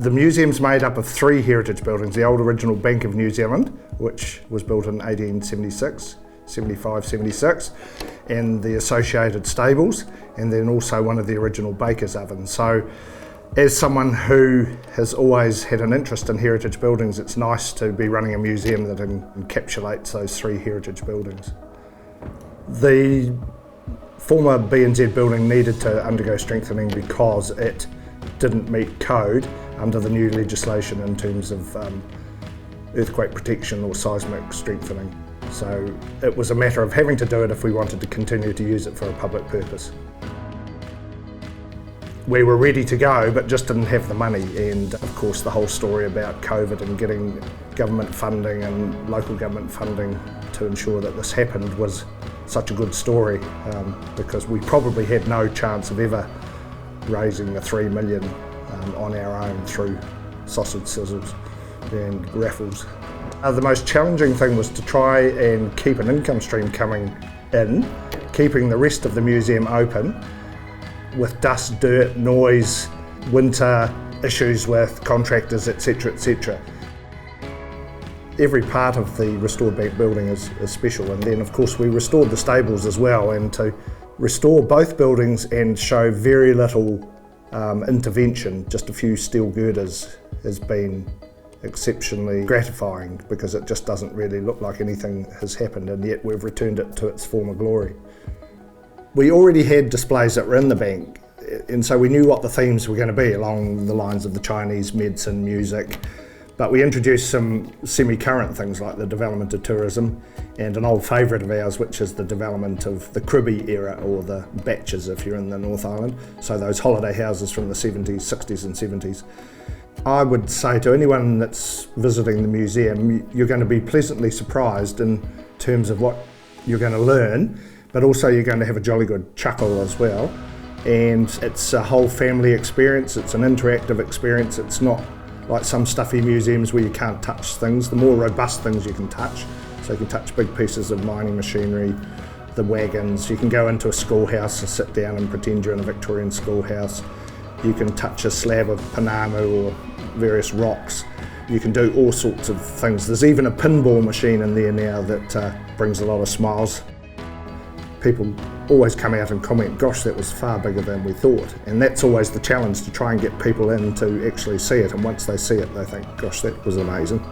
The museum's made up of 3 heritage buildings: the old original Bank of New Zealand, which was built in 1876, 75, 76, and the associated stables, and then also one of the original baker's ovens. So as someone who has always had an interest in heritage buildings, it's nice to be running a museum that encapsulates those 3 heritage buildings. The former B&Z building needed to undergo strengthening because it didn't meet code under the new legislation in terms of earthquake protection or seismic strengthening. So it was a matter of having to do it if we wanted to continue to use it for a public purpose. We were ready to go, but just didn't have the money, and of course the whole story about COVID and getting government funding and local government funding to ensure that this happened was such a good story, because we probably had no chance of ever raising the 3 million on our own through sausage sizzles and raffles. The most challenging thing was to try and keep an income stream coming in, keeping the rest of the museum open, with dust, dirt, noise, winter, issues with contractors, etc, etc. Every part of the restored bank building is special, and then of course we restored the stables as well, and to restore both buildings and show very little intervention, just a few steel girders, has been exceptionally gratifying, because it just doesn't really look like anything has happened, and yet we've returned it to its former glory. We already had displays that were in the bank, and so we knew what the themes were going to be along the lines of the Chinese, medicine, music, but we introduced some semi-current things like the development of tourism, and an old favourite of ours, which is the development of the Cribby era, or the batches if you're in the North Island, so those holiday houses from the 70s, 60s and 70s. I would say to anyone that's visiting the museum, you're going to be pleasantly surprised in terms of what you're going to learn, but also you're going to have a jolly good chuckle as well. And it's a whole family experience, it's an interactive experience, it's not like some stuffy museums where you can't touch things. The more robust things you can touch, so you can touch big pieces of mining machinery, the wagons, you can go into a schoolhouse and sit down and pretend you're in a Victorian schoolhouse. You can touch a slab of Panamu or various rocks. You can do all sorts of things. There's even a pinball machine in there now that brings a lot of smiles. People always come out and comment, gosh, that was far bigger than we thought. And that's always the challenge, to try and get people in to actually see it. And once they see it, they think, gosh, that was amazing.